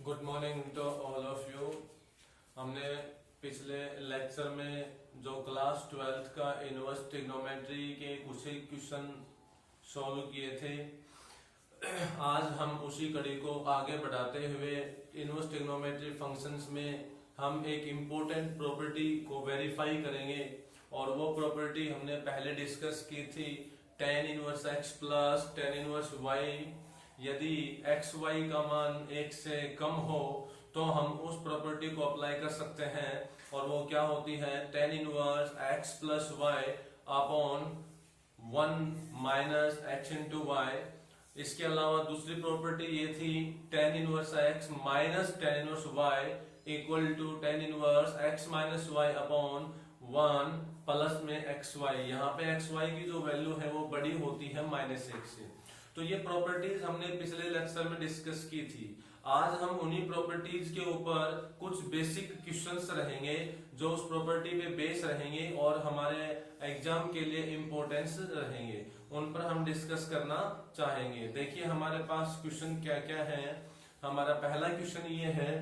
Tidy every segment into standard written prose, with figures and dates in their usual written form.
Good morning to all of you. हमने पिछले lecture में जो क्लास 12th का इनवर्स ट्रिग्नोमेट्री के कुछ ही क्वेश्चन सॉल्व किए थे, आज हम उसी कड़ी को आगे बढ़ाते हुए इनवर्स ट्रिग्नोमेट्री फंक्शंस में हम एक इम्पोर्टेंट प्रॉपर्टी को वेरीफाई करेंगे। और वो प्रॉपर्टी हमने पहले डिस्कस की थी, tan inverse x plus tan inverse y। यदि एक्स वाई का मान 1 से कम हो तो हम उस प्रॉपर्टी को अप्लाई कर सकते हैं, और वो क्या होती है, tan inverse x plus y upon 1 minus x into y. इसके अलावा दूसरी प्रॉपर्टी ये थी tan inverse x minus tan inverse y equal to tan inverse x minus y upon 1 plus में एक्स वाई। यहाँ पे एक्स वाई की जो वैल्यू है वो बड़ी होती है -1 से। तो ये प्रॉपर्टीज हमने पिछले लेक्चर में डिस्कस की थी। आज हम उन्हीं प्रॉपर्टीज के ऊपर कुछ बेसिक क्वेश्चंस रहेंगे जो उस प्रॉपर्टी पे बेस रहेंगे और हमारे एग्जाम के लिए इम्पोर्टेंस रहेंगे, उन पर हम डिस्कस करना चाहेंगे। देखिए हमारे पास क्वेश्चन क्या क्या है। हमारा पहला क्वेश्चन ये है,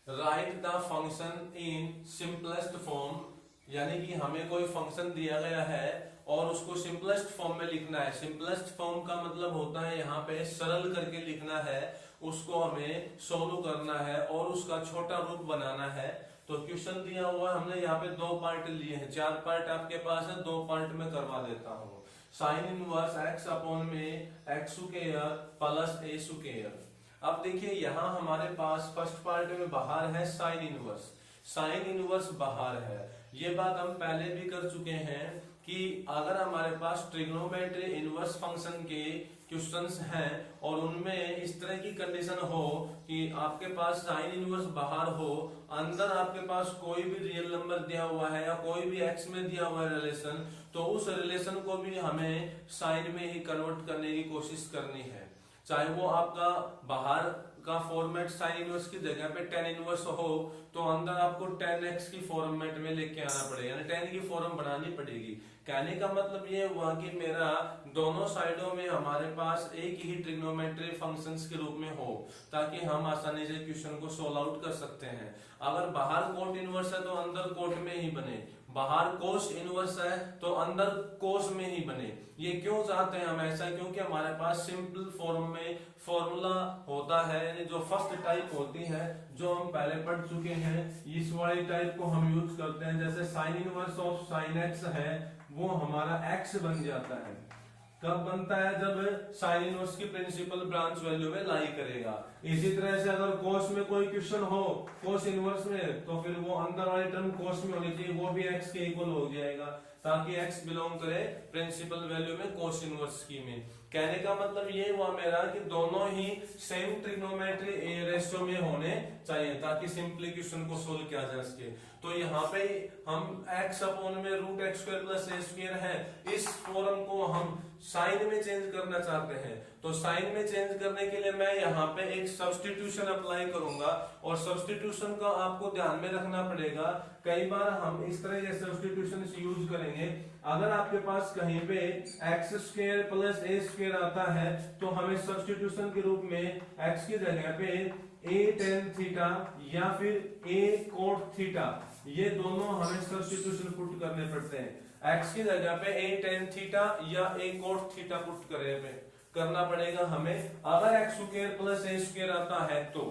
right the function in simplest form. यानी कि हमें कोई फंक्शन दिया गया है और उसको सिंपलेस्ट फॉर्म में लिखना है। सिंपलेस्ट फॉर्म का मतलब होता है यहाँ पे सरल करके लिखना है, उसको हमें सोल्व करना है और उसका छोटा रूप बनाना है। तो क्वेश्चन दिया हुआ है, हमने यहाँ पे 2 पार्ट लिए हैं, 4 पार्ट आपके पास है, 2 पार्ट में करवा देता हूँ। साइन इनवर्स x अपॉन में x square plus a square. अब देखिए यहाँ हमारे पास फर्स्ट पार्ट में बाहर है साइन इनवर्स, साइन इनवर्स बाहर है। ये बात हम पहले भी कर चुके हैं कि अगर हमारे पास ट्रिग्नोमेट्री इनवर्स फंक्शन के क्वेश्चंस हैं और उनमें इस तरह की कंडीशन हो कि आपके पास साइन इनवर्स बाहर हो, अंदर आपके पास कोई भी रियल नंबर दिया हुआ है या कोई भी एक्स में दिया हुआ है रिलेशन, तो उस रिलेशन को भी हमें साइन में ही कन्वर्ट करने की कोशिश करनी है। चाहे वो आपका बाहर का फॉर्मेट साइन इनवर्स की जगह पे tan इनवर्स हो तो अंदर आपको tan x की फॉर्मेट में लेके आना पड़ेगा, यानी tan की फॉर्म बनानी पड़ेगी। कहने का मतलब ये हुआ कि मेरा दोनों साइडों में हमारे पास एक ही ट्रिग्नोमेट्री फंक्शंस के रूप में हो, ताकि हम आसानी से क्वेश्चन को सोल्व आउट कर सकते हैं। अगर बाहर कोट इनवर्स है तो अंदर कोट में ही बने, बाहर कोस इनवर्स है तो अंदर कोस में ही बने। ये क्यों चाहते हैं हम ऐसा, क्योंकि हमारे पास सिंपल फॉर्म में फॉर्मूला होता है, यानी जो फर्स्ट टाइप होती है जो हम पहले पढ़ चुके हैं, इस वाली टाइप को हम यूज करते हैं। जैसे sine inverse of sine x है वो हमारा एक्स बन जाता है। कब बनता है, जब साइन इनवर्स की प्रिंसिपल ब्रांच वैल्यू में लाई करेगा। इसी तरह से अगर कोस में कोई क्वेश्चन हो कोस इनवर्स में, तो फिर वो अंदर वाली टर्म कोस में होनी चाहिए, वो भी एक्स के इक्वल हो जाएगा, ताकि एक्स बिलोंग करे प्रिंसिपल वैल्यू में कोस इनवर्स की में। कहने का मतलब ये हुआ मेरा कि दोनों ही सेम ट्रिग्नोमेट्री रेशियो में होने चाहिए, ताकि सिंपली क्वेश्चन को सोल्व किया जा सके। तो यहाँ पे हम x अपॉन में रूट एक्स स्क्वायर प्लस ए स्क्वायर है, इस फॉर्म को हम साइन में चेंज करना चाहते हैं। तो साइन में चेंज करने के लिए मैं यहाँ पे एक सब्स्टिट्यूशन अप्लाई करूंगा, और सब्स्टिट्यूशन का आपको ध्यान में रखना पड़ेगा। कई बार हम इस तरह के सब्स्टिट्यूशन यूज करेंगे। अगर आपके पास कहीं पे एक्स स्क्वायर प्लस ए स्क्वायर आता है तो हमें सब्स्टिट्यूशन के रूप में x की जगह पे a tan थीटा या फिर a cot थीटा, ये दोनों हमें सब्स्टिट्यूशन पुट करने पड़ते हैं। x की जगह पे a tan थीटा या a cot थीटा पुट करना पड़ेगा हमें, अगर x square plus a square आता है तो।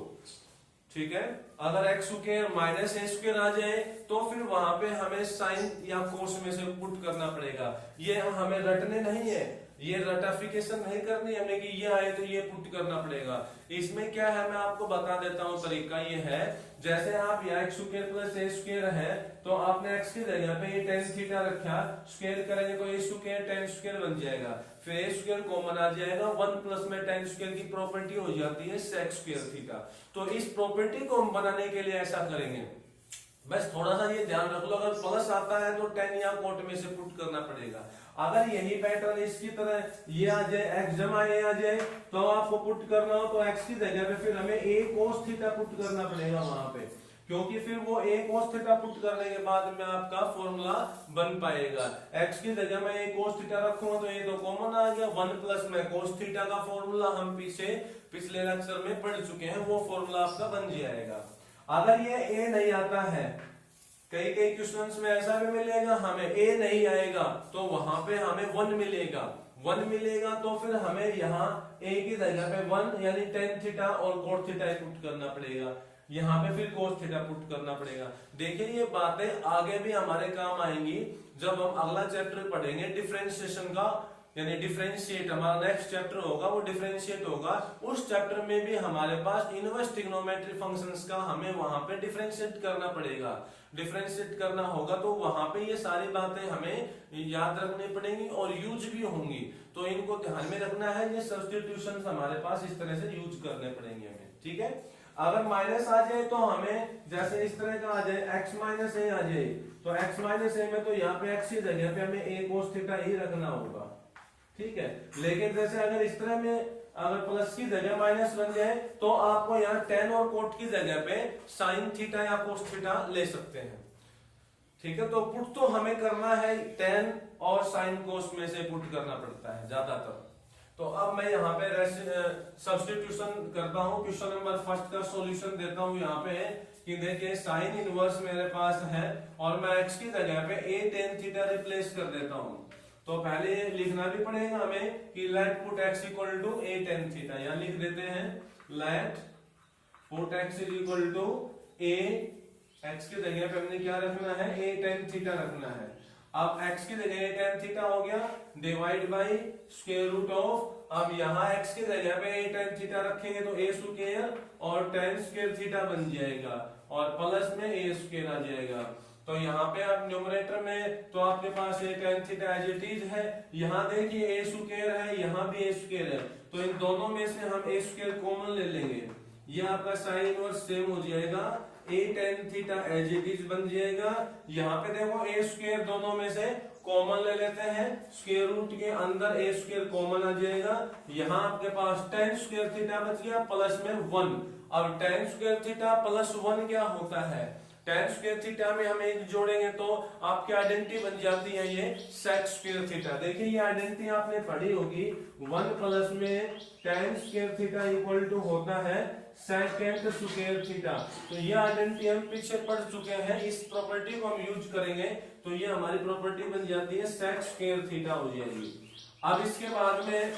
ठीक है, अगर x square minus a square आ जाए तो फिर वहां पे हमें साइन या कोस में से पुट करना पड़ेगा। ये हमें रटने नहीं है, ये रटाफिकेशन नहीं करनी हमें कि ये आए तो ये पुट करना पड़ेगा। इसमें क्या है मैं आपको बता देता हूँ, तरीका ये है, जैसे आप यहाँ एक्स स्क्वायर प्लस ए स्क्वायर है तो आपने एक्स की जगह पे ये tan थीटा रखा, स्क्वायर करेंगे तो ए स्क्वायर tan स्क्वायर बन जाएगा, फिर ए स्क्वायर कॉमन आ जाएगा, 1 प्लस में tan स्क्वायर की प्रॉपर्टी हो जाती है sec स्क्वायर थीटा। तो इस प्रॉपर्टी को हम बनाने के लिए ऐसा करेंगे, बस थोड़ा सा ये ध्यान रख लो, अगर प्लस आता है तो tan या कोट में से पुट करना पड़ेगा। अगर यही पैटर्न इसकी तरह ये आ जाए x जमा ए आ जाए तो आपको पुट करना हो तो x की जगह पे फिर हमें a cos थीटा पुट करना पड़ेगा वहां पे। क्योंकि फिर वो a cos थीटा पुट करने के बाद में आपका फॉर्मूला बन पाएगा। x की जगह मैं a cos थीटा रखूंगा तो ये तो कॉमन आ गया, 1 प्लस में cos थीटा का फॉर्मूला हम पिछले लेक्चर में पढ़ चुके हैं, वो फॉर्मूला आपका बन जाएगा। अगर ये a नहीं आता है, कई क्वेश्चंस में ऐसा भी मिलेगा हमें a नहीं आएगा तो वहां पे हमें 1 मिलेगा, 1 मिलेगा तो फिर हमें यहाँ a की जगह पे 1 यानी tan थीटा और cos थीटा पुट करना पड़ेगा, यहाँ पे फिर cos थीटा पुट करना पड़ेगा। देखिए ये बातें आगे भी हमारे काम आएंगी जब हम अगला चैप्टर पढ़ेंगे डिफरेंशिएशन का, यानी डिफरेंशिएट हमारा नेक्स्ट चैप्टर होगा, वो डिफरेंशिएट होगा। उस चैप्टर में भी हमारे पास इनवर्स ट्रिग्नोमेट्री फंक्शंस का हमें वहां पे डिफरेंशिएट करना पड़ेगा, डिफरेंशिएट करना होगा तो वहां पे ये सारी बातें हमें याद रखनी पड़ेंगी और यूज भी होंगी, तो इनको ध्यान में रखना है। ये सब्स्टिट्यूशन हमारे पास इस तरह से यूज करने पड़ेंगे हमें, ठीक है। अगर माइनस आ जाए तो हमें जैसे इस तरह का आ जाए x माइनस ए आ जाए तो x माइनस ए में तो यहाँ पे x की जगह पे हमें a cos थीटा ही रखना होगा, ठीक है। लेकिन जैसे अगर इस तरह में अगर प्लस की जगह माइनस बन जाए तो आपको यहाँ tan और cot की जगह पे sin थीटा या cos थीटा ले सकते हैं, ठीक है। तो पुट तो हमें करना है tan और sin cos में से पुट करना पड़ता है ज्यादातर। तो अब मैं यहाँ पे सब्स्टिट्यूशन करता हूँ, क्वेश्चन नंबर फर्स्ट का सॉल्यूशन देता हूँ यहाँ पे कि देखिए साइन इनवर्स मेरे पास है और मैं x की जगह पे a tan थीटा रिप्लेस कर देता हूँ। तो पहले लिखना भी पड़ेगा हमें कि let put x equal to a tan theta, यहाँ लिख देते हैं let put x equal to a, x की जगह पे हमने क्या रखना है a tan थीटा रखना है। अब x की जगह a tan थीटा हो गया divide by square root of, अब यहाँ x की जगह पे a tan थीटा रखेंगे तो a स्क्वायर और tan स्क्वायर थीटा बन जाएगा और प्लस में a स्क्वायर आ जाएगा। तो यहाँ पे आप न्यूमरेटर में तो आपके पास a tan theta as it is है, यहाँ देखिए a स्क्वायर है, यहाँ भी a स्क्वायर है, तो इन दोनों में से हम a स्क्वायर कॉमन ले लेंगे, ये आपका साइन इनवर्स सेम हो जाएगा, a tan theta as it is बन जाएगा। यहाँ पे देखो a स्क्वायर दोनों में से कॉमन ले लेते हैं, स्क्वायर रूट के अंदर a स्क्वायर कॉमन आ जाएगा, यहाँ आपके पास tan स्क्वायर थीटा बच गया प्लस में 1। अब tan स्क्वायर थीटा प्लस 1 क्या होता है, tan स्क्वायर थीटा में हम एक जोड़ेंगे तो आपकी आइडेंटिटी बन जाती है ये sec स्क्वायर थीटा। देखिए ये आइडेंटिटी आपने पढ़ी होगी, 1 प्लस में tan square theta equal to होता है सेकेंड स्क्वायर थीटा। तो ये आइडेंटिटी हम पीछे पढ़ चुके हैं, इस प्रॉपर्टी को हम यूज करेंगे तो ये हमारी प्रॉपर्टी बन जाती है sec स्क्वायर थीटा हो जाएगी। अब इसके बाद में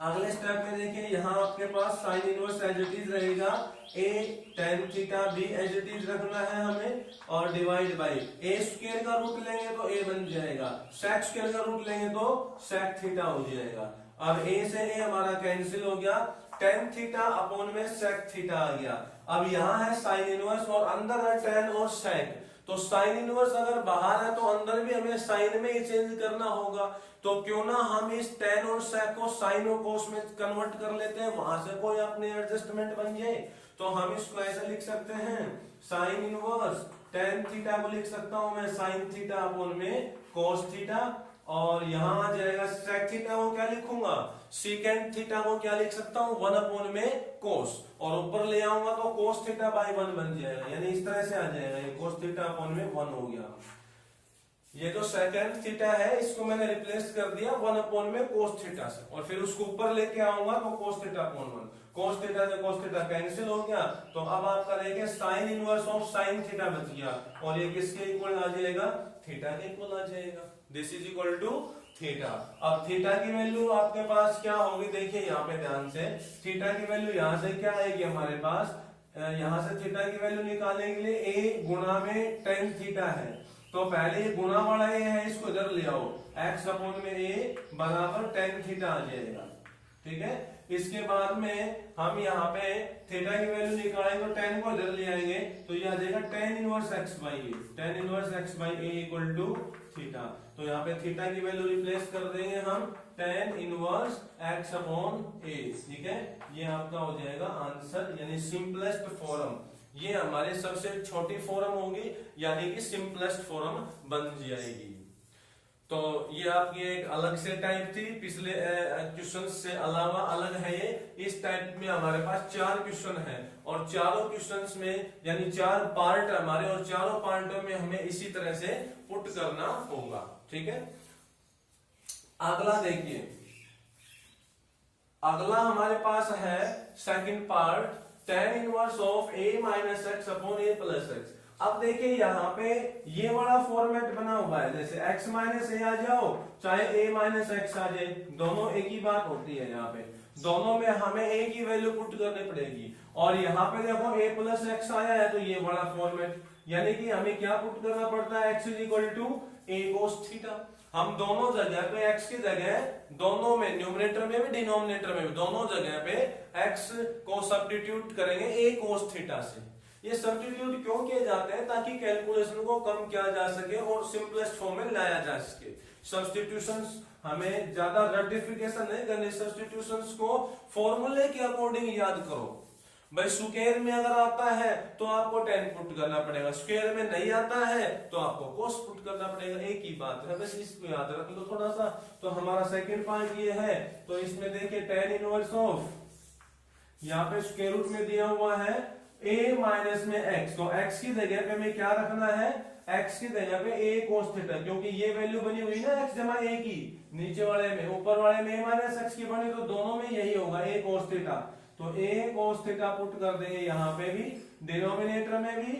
अगले स्टेप में देखिए यहाँ आपके पास sine inverse as it is रहेगा, a tan थीटा भी एज इट इज रखना है हमें और डिवाइड बाई a स्क्वायर का रूट लेंगे तो a बन जाएगा, sec स्क्वायर का रूट लेंगे तो sec थीटा हो जाएगा। अब a से a हमारा कैंसिल हो गया, tan थीटा अपॉन में sec थीटा आ गया। अब यहाँ है साइन इनवर्स और अंदर है tan और sec, तो साइन इनवर्स अगर बाहर है तो अंदर भी हमें साइन में ही चेंज करना होगा, तो क्यों ना हम इस tan और sec को साइन और cos में कन्वर्ट कर लेते हैं, वहां से कोई अपने एडजस्टमेंट बन जाए। तो हम इसको ऐसे लिख सकते हैं साइन इनवर्स tan थीटा को लिख सकता हूं मैं साइन थीटा अपॉन में cos थीटा, और यहाँ आ जाएगा sec थीटा को क्या लिखूंगा सेकेंड थीटा को क्या लिख सकता हूँ 1 अपॉन में cos, और ऊपर ले आऊंगा तो cos थीटा बाई 1 बन जाएगा, यानी इस तरह से आ जाएगा, ये cos थीटा अपॉन में 1 हो गया। ये जो सेकेंड थीटा है इसको मैंने रिप्लेस कर दिया 1 अपॉन में cos थीटा से, और फिर उसको ऊपर लेके आऊंगा तो cos theta upon 1, cos theta से cos थीटा कैंसिल हो गया, तो अब आपका रहेगा sine inverse of sine theta बच गया, और ये किसके इक्वल आ जाएगा थीटा के इक्वल आ जाएगा, this is equal to theta. अब थीटा की वैल्यू आपके पास क्या होगी, देखिए यहाँ पे ध्यान से, थीटा की वैल्यू यहाँ से क्या आएगी हमारे पास, यहाँ से थीटा की वैल्यू निकालने के लिए a गुणा में tan थीटा है, तो पहले ये गुणा वाला a है इसको इधर ले आओ, x अपॉन में a बराबर tan थीटा आ जाएगा, ठीक है। इसके बाद में हम यहाँ पे थीटा की वैल्यू निकालेंगे तो tan को इधर ले आएंगे तो ये आ जाएगा tan inverse x by a, tan inverse x by a equal to theta. तो यहाँ पे थीटा की वैल्यू रिप्लेस कर देंगे हम tan inverse x upon a, ठीक है। ये आपका हो जाएगा आंसर, यानी सिंपलेस्ट फॉर्म, ये हमारे सबसे छोटी फॉर्म होगी, यानी कि सिंपलेस्ट फॉर्म बन जाएगी। तो ये आपकी एक अलग से टाइप थी, पिछले क्वेश्चन से अलावा अलग है ये। इस टाइप में हमारे पास 4 क्वेश्चन है और चारों क्वेश्चंस में यानी 4 पार्ट हमारे, और चारों पार्टों में हमें इसी तरह से पुट करना होगा। ठीक है, अगला देखिए, अगला हमारे पास है second part, tan inverse of a minus x upon a plus x. अब देखिए यहाँ पे ये वाला फॉर्मेट बना हुआ है, जैसे x माइनस ए आ जाओ चाहे a माइनस एक्स आ जाए, दोनों एक ही बात होती है। यहाँ पे दोनों में हमें a की वैल्यू पुट करनी पड़ेगी, और यहाँ पे देखो a प्लस एक्स आया है तो ये वाला फॉर्मेट, यानी कि हमें क्या पुट करना पड़ता है, x is equal to a cos theta. हम दोनों जगह पे x की जगह, दोनों में न्यूमरेटर में भी डिनोमिनेटर में भी दोनों जगह पे x को सब्स्टिट्यूट करेंगे a कोस थीटा से। ये सब्स्टिट्यूट क्यों किए जाते हैं, ताकि कैलकुलेशन को कम किया जा सके और सिंपलेस्ट फॉर्म में लाया जा सके। सब्स्टिट्यूशंस हमें ज्यादा रेक्टिफिकेशन नहीं करनी, सब्स्टिट्यूशंस को फॉर्मूले के अकॉर्डिंग याद करो। भाई स्क्वायर में अगर आता है तो आपको tan पुट करना पड़ेगा, स्क्वायर में नहीं आता है तो आपको cos पुट करना पड़ेगा, एक ही बात है, बस इसको याद रख लो थोड़ा सा। तो हमारा सेकंड पॉइंट ये है, तो इसमें देखिए tan इनवर्स ऑफ, यहाँ पे स्क्वायर रूट में दिया हुआ है a माइनस में x, तो x की जगह पे हमें क्या रखना है, x की जगह पे a cos थीटा, क्योंकि ये वैल्यू बनी हुई ना x जमा a की, नीचे वाले में, ऊपर वाले में a माइनस एक्स की बनी, तो दोनों में यही होगा a cos थीटा। तो a cos थीटा पुट कर देंगे यहाँ पे भी, डिनोमिनेटर में भी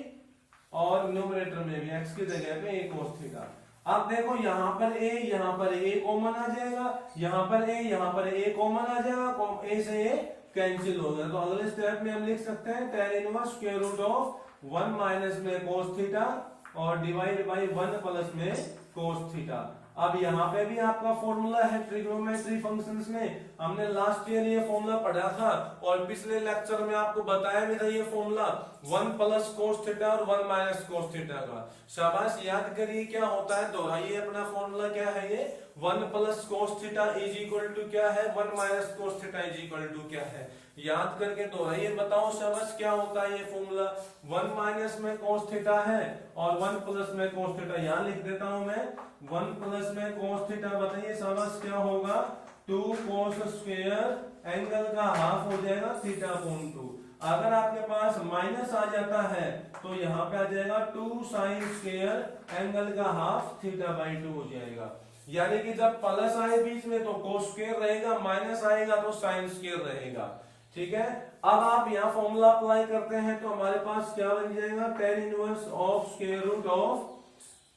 और न्यूमरेटर में भी, x की जगह पे a cos थीटा। अब देखो यहाँ पर a कॉमन आ जाएगा, यहाँ पर a कॉमन आ जाएगा, a से a कैंसिल हो गया। तो अगले स्टेप में हम लिख सकते हैं tan inverse square root of 1 minus में cos थीटा और डिवाइड बाय 1 प्लस में cos थीटा। अब यहाँ पे भी आपका फॉर्मूला है ट्रिग्नोमेट्री फंक्शंस में, हमने लास्ट ईयर ये फॉर्मूला पढ़ा था और पिछले लेक्चर में आपको बताया भी था ये फॉर्मूला 1 प्लस cos थीटा और 1 माइनस cos थीटा का। शाबाश, याद करिए क्या होता है, दोहराइए अपना फॉर्मूला क्या है, ये 1 plus cos theta is equal to क्या है, 1 minus cos theta is equal to क्या है, याद करके दोहराइए, बताओ शाबाश क्या होता है ये फॉर्मूला। 1 माइनस में cos थीटा है और 1 प्लस में cos थीटा, यहाँ लिख देता हूं मैं, 1 प्लस में cos थीटा, बताइए शाबाश क्या होगा, 2 cos स्क्वायर एंगल का हाफ हो जाएगा थीटा अपॉन 2। अगर आपके पास माइनस आ जाता है तो यहाँ पे आ जाएगा 2 sin स्क्वायर एंगल का हाफ थीटा बाई 2 हो जाएगा। यानी कि जब प्लस आए बीच में तो cos स्क्वायर रहेगा, माइनस आएगा तो sin स्क्वायर रहेगा। ठीक है, अब आप यहाँ फॉर्मूला अप्लाई करते हैं तो हमारे पास क्या बन जाएगा, tan inverse of square root of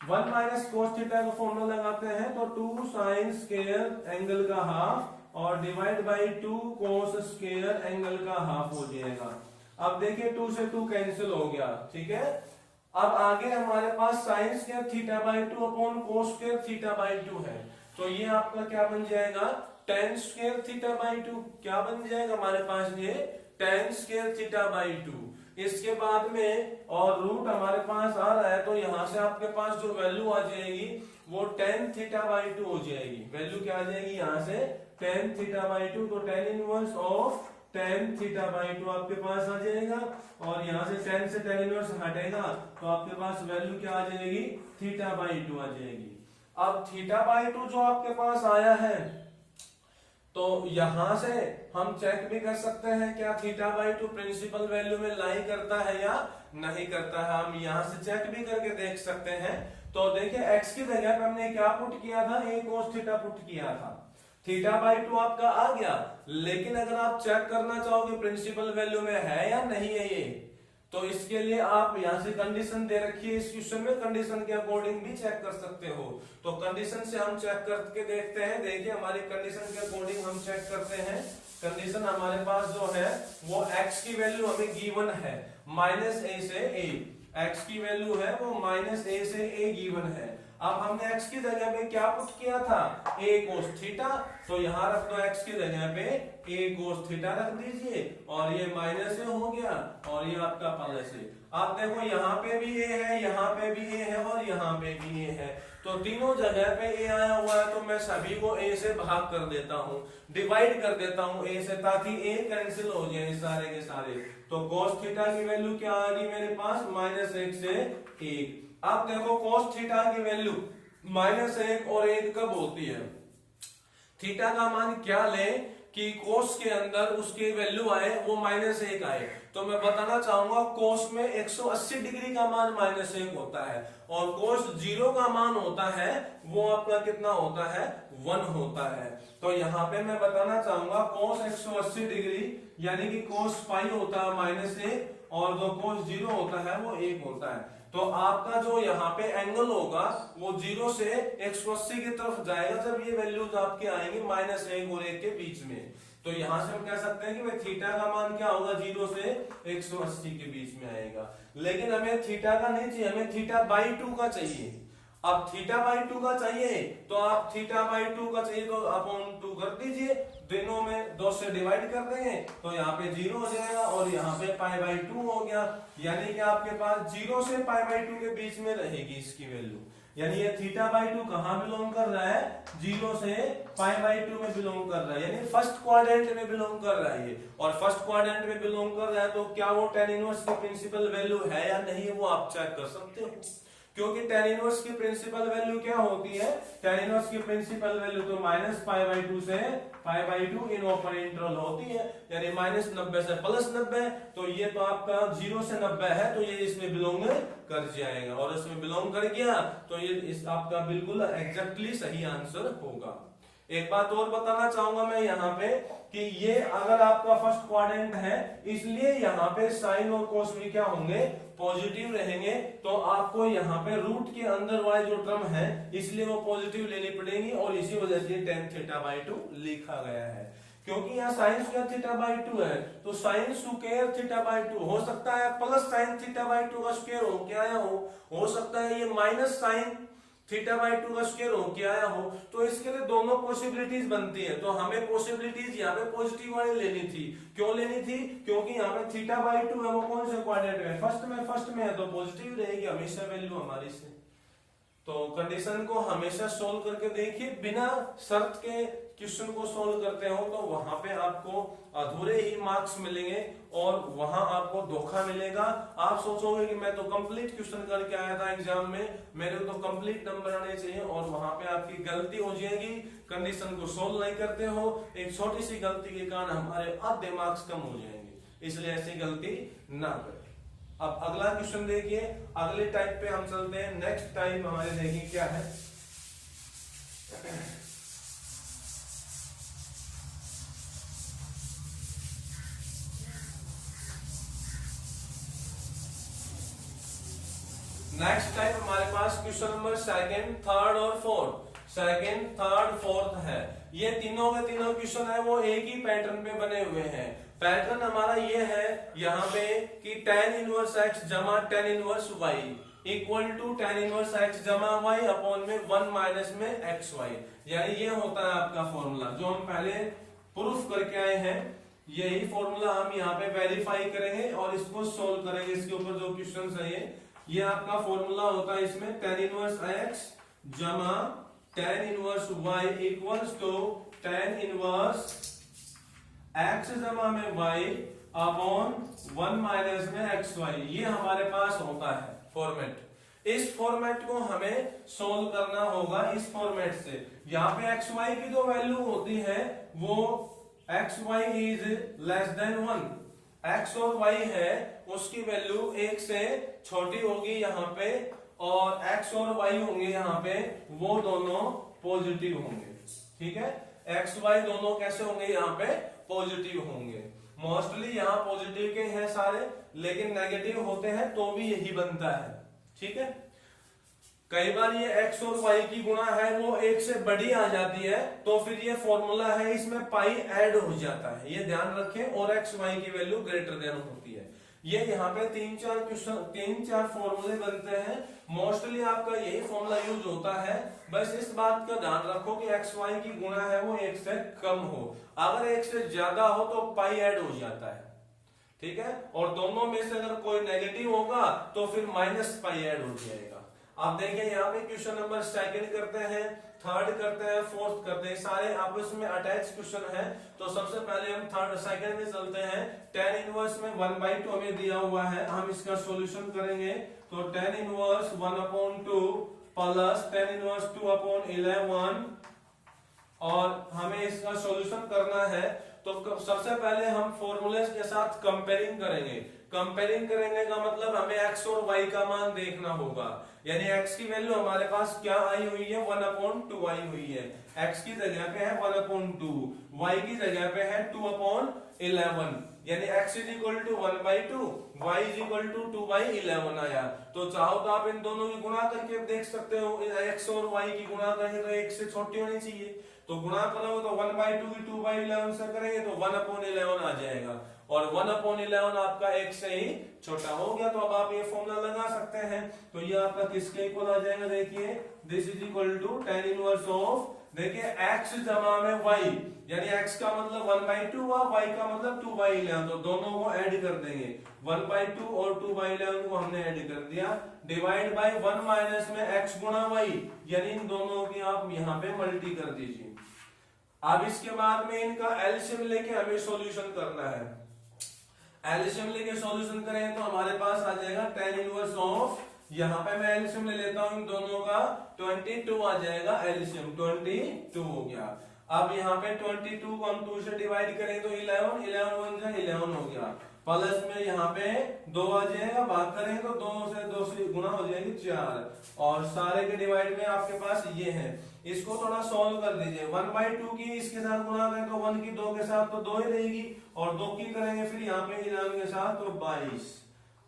1 minus cos theta का फॉर्मूला लगाते हैं तो 2 sin स्क्वायर एंगल का हाफ और divide by 2 cos square angle का हाफ हो जाएगा। अब देखिए 2 से 2 कैंसिल हो गया। ठीक है, अब आगे हमारे पास sin square theta by 2 upon cos square theta by 2 है, तो ये आपका क्या बन जाएगा, tan स्क्वायर थीटा बाई 2, क्या बन जाएगा हमारे पास ये tan स्क्वायर थीटा बाई 2। इसके बाद में और रूट हमारे पास आ रहा है तो यहाँ से आपके पास जो वैल्यू आ जाएगी वो tan थीटा बाई 2 हो जाएगी। वैल्यू क्या आ जाएगी यहाँ से, tan थीटा बाई 2, तो tan inverse of tan theta by 2 आपके पास आ जाएगा, और यहाँ से tan से tan इनवर्स हटेगा तो आपके पास वैल्यू क्या आ जाएगी, थीटा बाई 2 आ जाएगी। अब थीटा बाई 2 जो आपके पास आया है तो यहां से हम चेक भी कर सकते हैं क्या थीटा बाई 2 प्रिंसिपल वैल्यू में लाई करता है या नहीं करता है, हम यहां से चेक भी करके देख सकते हैं। तो देखिए x की जगह पे हमने क्या पुट किया था, a cos थीटा पुट किया था, थीटा बाई 2 आपका आ गया। लेकिन अगर आप चेक करना चाहोगे प्रिंसिपल वैल्यू में है या नहीं है ये, तो इसके लिए आप यहाँ से कंडीशन दे रखी है इस क्वेश्चन में, कंडीशन के अकॉर्डिंग भी चेक कर सकते हो। तो कंडीशन से हम चेक करके देखते हैं, देखिए हमारी कंडीशन के अकॉर्डिंग हम चेक करते हैं। कंडीशन हमारे पास जो है वो x की वैल्यू हमें गिवन है माइनस a से a, x की वैल्यू है वो माइनस a से a गिवन है। अब हमने x की जगह पे क्या पुट किया था, a cos थीटा, तो यहाँ रख दो x की जगह पे a cos थीटा रख दीजिए, और ये माइनस a हो गया और ये आपका प्लस a। आप देखो यहाँ पे भी a है, यहाँ पे भी a है और यहाँ पे भी a है, तो तीनों जगह पे a आया हुआ है, तो मैं सभी को a से भाग कर देता हूँ, डिवाइड कर देता हूँ a से, ताकि a कैंसिल हो जाए सारे के सारे। तो cos थीटा की वैल्यू क्या आ गई मेरे पास, -1 से 1। अब देखो cos थीटा की वैल्यू -1 और 1 कब होती है? थीटा का मान क्या ले कि कोस के अंदर उसकी वैल्यू आए वो -1 आए। तो मैं बताना चाहूंगा कोस में 180 डिग्री का मान -1 होता है और कोस 0 का मान होता है वो आपका कितना होता है? 1 होता है। तो यहाँ पे मैं बताना चाहूंगा कोस 180 डिग्री यानी कि कोस पाई होता है -1 और जो कोस 0 होता है वो 1 होता है। तो आपका जो यहाँ पे एंगल होगा वो 0 से 180 की तरफ जाएगा जब ये वैल्यूज आपके आएंगे -1 और 1 के बीच में। तो यहां से हम कह सकते हैं कि भाई थीटा का मान क्या होगा? 0 से 180 के बीच में आएगा। लेकिन हमें थीटा का नहीं चाहिए, हमें थीटा बाई 2 का चाहिए। अब थीटा बाई 2 का चाहिए तो आप थीटा बाई 2 का चाहिए तो अपॉन 2 कर दीजिए, दोनों में 2 से डिवाइड कर देंगे तो यहाँ पे 0 हो जाएगा और यहाँ पे पाई बाई 2 हो गया। यानी कि आपके पास 0 से पाई बाई 2 के बीच में रहेगी इसकी वैल्यू। यानी ये थीटा बाई 2 कहाँ बिलोंग कर रहा है? 0 से पाई बाई 2 में बिलोंग कर रहा है, यानी फर्स्ट क्वाड्रेंट में बिलोंग कर रहा है ये। और फर्स्ट क्वाड्रेंट में बिलोंग कर रहा है तो क्या वो tan इनवर्स की प्रिंसिपल वैल्यू है या नहीं है वो आप चेक कर सकते हो। क्योंकि tan इनवर्स की प्रिंसिपल वैल्यू क्या होती है? tan इनवर्स की प्रिंसिपल वैल्यू तो -π/2 से π/2 इन ओपन इंटरवल होती है, यानी -90 से +90। तो ये तो आपका 0 से 90 है तो ये इसमें बिलोंग कर जाएगा और इसमें बिलोंग कर गया तो ये इस आपका बिल्कुल एग्जैक्टली सही आंसर होगा। एक बात और बताना चाहूंगा मैं यहाँ पे कि ये अगर आपका फर्स्ट क्वाड्रेंट है इसलिए यहाँ पे साइन और कोस भी क्या होंगे? पॉजिटिव रहेंगे। तो आपको यहाँ पे रूट के अंदर वाली जो टर्म है इसलिए वो पॉजिटिव लेनी पड़ेगी और इसी वजह से tan θ/2 लिखा गया है। क्योंकि यहाँ साइन स्क्वायर θ/2 है तो साइन स्क्वायर θ/2 हो सकता है प्लस साइन θ/2 का स्क्वायर हो के आया हो सकता है ये माइनस साइन θ/2 का स्क्वायर हो के आया हो। तो इसके लिए दोनों पॉसिबिलिटीज बनती है तो हमें पॉसिबिलिटीज यहाँ पे पॉजिटिव वाली लेनी थी। क्यों लेनी थी? क्योंकि यहाँ पे θ/2 है वो कौन से क्वाड्रेंट में? फर्स्ट में है तो पॉजिटिव रहेगी हमेशा वैल्यू हमारी से। तो कंडीशन को हमेशा सोल्व करके देखिए, बिना शर्त के क्वेश्चन को सोल्व करते हो तो वहां पे आपको अधूरे ही मार्क्स मिलेंगे और वहां आपको धोखा मिलेगा। आप सोचोगे कि मैं तो कंप्लीट क्वेश्चन करके आया था एग्जाम में, मेरे को तो कंप्लीट नंबर आने चाहिए और वहां पे आपकी गलती हो जाएगी। कंडीशन को सोल्व नहीं करते हो, एक छोटी सी गलती के कारण हमारे आधे मार्क्स कम हो जाएंगे, इसलिए ऐसी गलती ना करें। अब अगला क्वेश्चन देखिए, अगले टाइप पे हम चलते हैं। नेक्स्ट टाइप हमारे देखिए क्या है। नेक्स्ट टाइप हमारे पास क्वेश्चन नंबर सेकंड, थर्ड और फोर्थ। सेकंड, थर्ड, फोर्थ है। ये तीनों के तीनों क्वेश्चन है वो एक ही पैटर्न पे बने हुए हैं। पैटर्न हमारा ये है यहाँ पे कि tan इनवर्स x जमा tan inverse y equal to tan inverse x जमा y अपॉन में 1 माइनस में xy। यानी ये होता है आपका फॉर्मूला जो हम पहले प्रूफ करके आए हैं। यही फॉर्मूला हम यहाँ पे वेरीफाई करेंगे और इसको सोल्व करेंगे। इसके ऊपर जो क्वेश्चन है ये आपका फॉर्मूला होता है। इसमें tan इनवर्स x जमा tan inverse y equals to tan inverse x जमा में y अपॉन 1 माइनस में xy। ये हमारे पास होता है फॉर्मेट। इस फॉर्मेट को हमें सोल्व करना होगा इस फॉर्मेट से। यहाँ पे xy की जो वैल्यू होती है वो xy is less than 1। x और y है उसकी वैल्यू 1 से छोटी होगी यहाँ पे और x और y होंगे यहाँ पे वो दोनों पॉजिटिव होंगे। ठीक है, x y दोनों कैसे होंगे? यहाँ पे पॉजिटिव होंगे। मोस्टली यहाँ पॉजिटिव के हैं सारे, लेकिन नेगेटिव होते हैं तो भी यही बनता है। ठीक है, कई बार ये x और y की गुणा है वो 1 से बड़ी आ जाती है तो फिर ये फॉर्मूला है इसमें पाई ऐड हो जाता है, ये ध्यान रखें। और x y की वैल्यू ग्रेटर देन होती है। ये यहाँ पे 3-4 फॉर्मूले बनते हैं। मोस्टली आपका यही फॉर्मूला यूज होता है। बस इस बात का ध्यान रखो कि एक्स वाई की गुणा है वो 1 से कम हो। अगर 1 से ज्यादा हो तो पाई ऐड हो जाता है। ठीक है, और दोनों में से अगर कोई नेगेटिव होगा तो फिर माइनस पाई ऐड हो जाएगा। आप देखिए यहाँ पे क्वेश्चन नंबर सेकंड करते हैं, थर्ड करते हैं, फोर्थ करते हैं, सारे आपस में अटैच क्वेश्चन है। तो सबसे पहले हम थर्ड सेकंड में चलते हैं। tan इनवर्स में 1/2 हमें दिया हुआ है, हम इसका सॉल्यूशन करेंगे। तो tan इनवर्स 1/2 प्लस tan इनवर्स 2/11 और हमें इसका सॉल्यूशन करना है। तो सबसे पहले हम फॉर्मूले के साथ कंपेयरिंग करेंगे। कंपेयरिंग करेंगे का मतलब हमें x और y का मान देखना होगा, यानी x की वैल्यू हमारे पास क्या आई हुई है 1/2 आई हुई है। x की जगह पे है 1/2, y की जगह पे है 2/11, यानी x is equal to 1/2, y is equal to 2/11 आया। तो चाहो तो आप इन दोनों की गुणा करके देख सकते हो, x और y की गुणा करेंगे तो 1 से छोटी होनी चाहिए, तो गुणा करोगे तो 1/2 की 2/11 से करेंगे तो 1/11 आ जाएगा, और 1/11 आपका 1 से ही छोटा हो गया। तो अब आप ये फॉर्मूला लगा सकते हैं। तो ये आपका किसके इक्वल आ जाएगा, देखिए this is equal to tan inverse of, देखिए x जमा में y, यानी x का मतलब 1/2 हुआ, y का मतलब 2/11, तो दोनों को ऐड कर देंगे। 1/2 और 2/11 को हमने ऐड कर दिया, डिवाइड बाय 1 माइनस में x गुणा y, यानी इन दोनों की आप यहाँ पे मल्टी कर दीजिए। अब इसके बाद में इनका एलसीएम लेके हमें सॉल्यूशन करना है। एलसीएम लेके सॉल्यूशन करें तो हमारे पास आ जाएगा tan इनवर्स ऑफ, यहाँ पे मैं एलसीएम ले लेता हूं इन दोनों का, 22 आ जाएगा, एलसीएम 22 हो गया। अब यहाँ पे 22 को हम 2 से डिवाइड करें तो 11 11 हो गया, प्लस में यहाँ पे 2 आ जाएगा, भाग करें तो 2 से गुणा हो जाएगी 4, और सारे के डिवाइड में आपके पास ये है। इसको थोड़ा सॉल्व कर दीजिए, 1/2 की इसके साथ गुणा करें तो 1 की 2 के साथ तो 2 ही रहेगी, और 2 की करेंगे फिर यहाँ पे 11 के साथ तो 22।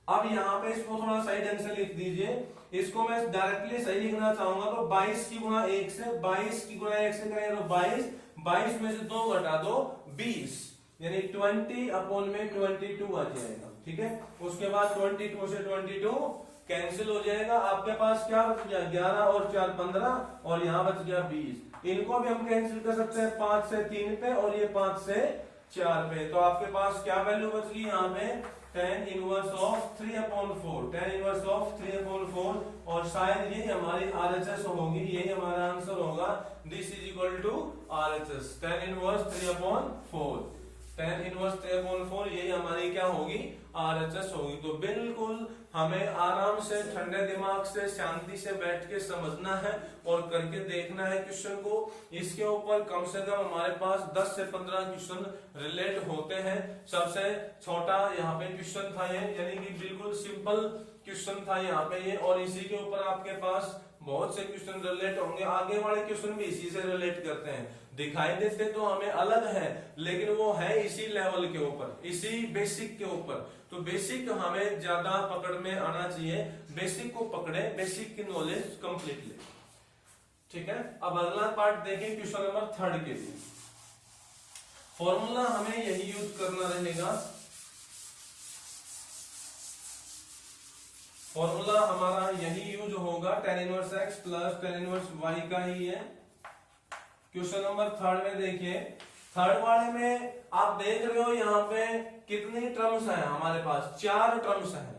अब यहाँ पे इसको थोड़ा सही ढंग से लिख दीजिए, इसको मैं डायरेक्टली सही लिखना चाहूंगा तो 22 की गुणा 1 से, 22 की गुणा 1 से करेंगे तो 22, 22 में से 2 घटा दो 20, यानी 20/22 आ जाएगा, ठीक है। उसके बाद 22 से 22 कैंसिल हो जाएगा, आपके पास क्या बच गया 11 और 4 15, और यहाँ बच गया 20। इनको भी हम कैंसिल कर सकते हैं 5 से 3 पे और ये 5 से 4 पे, तो आपके पास क्या वैल्यू बच गई यहाँ पे tan inverse of 3/4, tan inverse of 3/4, और शायद यही हमारी RHS होगी, यही हमारा आंसर होगा, this is equal to RHS, tan inverse 3/4, tan inverse 3/4 यही हमारी क्या होगी RHS होगी। तो बिल्कुल हमें आराम से ठंडे दिमाग से शांति से बैठ के समझना है और करके देखना है क्वेश्चन को। इसके ऊपर कम से कम हमारे पास 10 से 15 क्वेश्चन रिलेट होते हैं। सबसे छोटा यहाँ पे क्वेश्चन था ये, यानी कि बिल्कुल सिंपल क्वेश्चन था यहाँ पे ये, और इसी के ऊपर आपके पास बहुत से क्वेश्चन रिलेट होंगे। आगे वाले क्वेश्चन भी इसी से रिलेट करते हैं, दिखाई देते तो हमें अलग है, लेकिन वो है इसी लेवल के ऊपर, इसी बेसिक के ऊपर। तो बेसिक हमें ज्यादा पकड़ में आना चाहिए, बेसिक को पकड़े, बेसिक की नॉलेज कंप्लीट ले, ठीक है। अब अगला पार्ट देखें क्वेश्चन नंबर 3 के लिए। फॉर्मूला हमें यही यूज करना रहेगा, फॉर्मूला हमारा यही यूज होगा, tan inverse x plus tan inverse y का ही है। क्वेश्चन नंबर 3 में देखिए, 3rd वाले में आप देख रहे हो यहाँ पे कितनी टर्म्स हैं हमारे पास, 4 टर्म्स हैं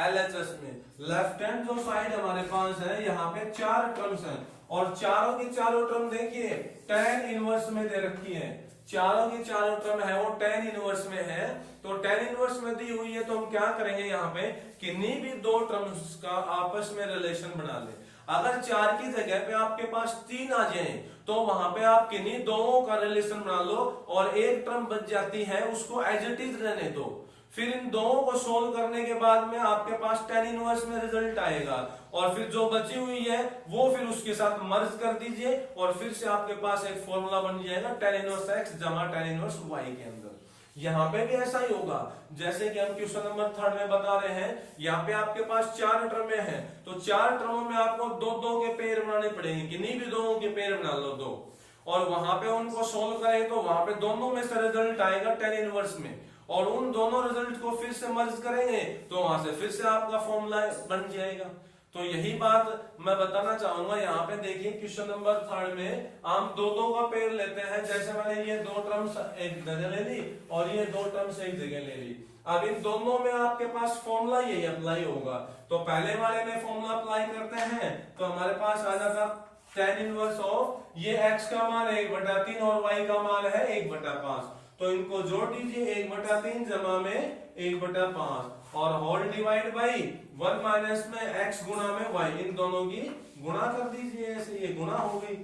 LHS में। लेफ्ट हैंड जो साइड हमारे पास है यहाँ पे 4 टर्म्स हैं, और चारों की चारों टर्म देखिए tan इनवर्स में दे रखी है, चारों की चारों टर्म है वो tan इनवर्स में है। तो tan इनवर्स में दी हुई है तो हम क्या करेंगे यहाँ पे, किन्हीं भी 2 टर्म्स का आपस में रिलेशन बना ले। अगर 4 की जगह पे आपके पास 3 आ जाए तो वहां पे आप किन्हीं दोनों का रिलेशन बना लो, और एक टर्म बच जाती है उसको एज इट इज रहने दो। फिर इन दोनों को सोल्व करने के बाद में आपके पास tan इनवर्स में रिजल्ट आएगा, और फिर जो बची हुई है वो फिर उसके साथ मर्ज कर दीजिए, और फिर से आपके पास एक फॉर्मूला बन जाएगा tan इनवर्स x जमा tan इनवर्स y के अंदर। यहाँ पे भी ऐसा ही होगा, जैसे कि हम क्वेश्चन नंबर 3 में बता रहे हैं, यहाँ पे आपके पास 4 टर्में हैं, तो 4 टर्मों में आपको 2-2 के पेयर बनाने पड़ेंगे, किन्हीं भी दोनों के पेयर बना लो 2, और वहां पे उनको सोल्व करें तो वहां पे दोनों में से रिजल्ट आएगा tan इनवर्स में, और उन दोनों रिजल्ट को फिर से मर्ज करेंगे तो वहां से फिर से आपका फॉर्मूला बन जाएगा। तो यही बात मैं बताना चाहूंगा। यहाँ पे देखिए क्वेश्चन नंबर 3 में हम 2-2 का पेयर लेते हैं, जैसे मैंने ये 2 टर्म्स एक जगह ले ली और ये 2 टर्म्स एक जगह ले ली। अब इन दोनों में आपके पास फॉर्मूला यही अप्लाई होगा, तो पहले वाले में फॉर्मूला अप्लाई करते हैं तो हमारे पास आ जाता tan इनवर्स ऑफ, ये x का मान है 1/3 और y का मान है 1/5, तो इनको जोड़ दीजिए, 1/3 जमा में 1/5 और होल डिवाइड बाई 1 माइनस में x गुणा में y, इन दोनों की गुणा कर दीजिए, ऐसे ये गुणा हो गई।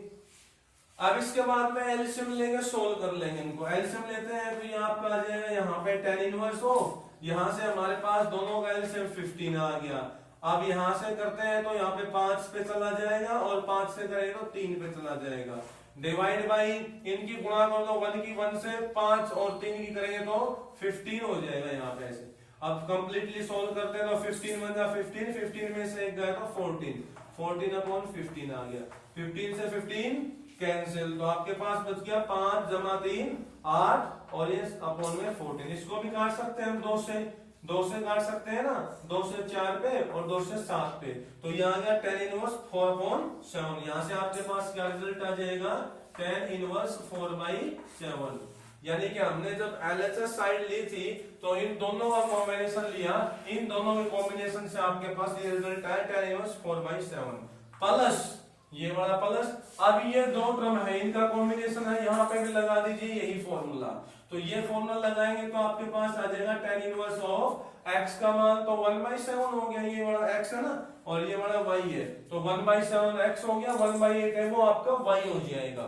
अब इसके बाद में एलसीएम लेंगे, सोल्व कर लेंगे इनको। एलसीएम लेते हैं तो यहाँ पे आ जाएगा, यहाँ पे tan इनवर्स हो, यहाँ से हमारे पास दोनों का एलसीएम 15 आ गया। अब यहाँ से करते हैं तो यहाँ पे 5 पे चला जाएगा और 5 से करेंगे तो 3 पे चला जाएगा। डिवाइड बाई इनकी गुणा कर दो, 1 की 1 से 5 और 3 की करेंगे तो 15 हो जाएगा यहाँ पे ऐसे। अब कंप्लीटली सोल्व करते हैं तो 15 1 15, 15 में से एक गया तो 14, 14/15 आ गया। 15 से 15 कैंसिल, तो आपके पास बच गया 5 जमा 3 8 और ये अपॉन में 14। इसको भी काट सकते हैं हम 2 से काट सकते हैं ना, 2 से 4 पे और 2 से 7 पे। तो ये आ गया tan इनवर्स 4/7। यहाँ से आपके पास क्या रिजल्ट आ जाएगा, tan इनवर्स 4/7। यानी कि हमने जब LHS साइड ली थी तो इन दोनों का कॉम्बिनेशन लिया, इन दोनों के कॉम्बिनेशन से आपके पास ये रिजल्ट आया tan इनवर्स 4/7 प्लस ये वाला प्लस। अब ये दो टर्म है, इनका कॉम्बिनेशन है, यहाँ पे भी लगा दीजिए यही फॉर्मूला। तो ये फॉर्मूला लगाएंगे तो आपके पास आ जाएगा tan इनवर्स ऑफ x का मान तो 1/7 हो गया, ये वाला x है ना और ये वाला y है, तो 1/7 x हो गया, 1/8 है वो आपका y हो जाएगा।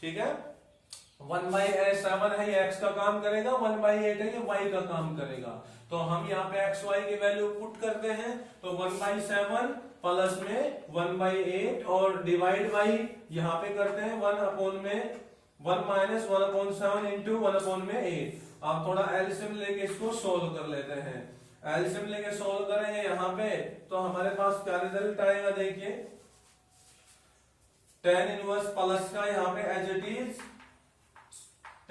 ठीक है, 1/7 है ये x का काम करेगा, 1/8 है ये y का काम करेगा। तो हम यहाँ पे x y की वैल्यू पुट करते हैं तो 1/7 प्लस में 1/8 और डिवाइड बाई यहाँ पे करते हैं 1 माइनस 1/7 इंटू 1/8। आप थोड़ा एलसीएम लेके इसको सोल्व कर लेते हैं। एलसीएम लेके सोल्व करेंगे यहाँ पे तो हमारे पास क्या रिजल्ट आएगा, देखिए tan इनवर्स प्लस का यहाँ पे as it is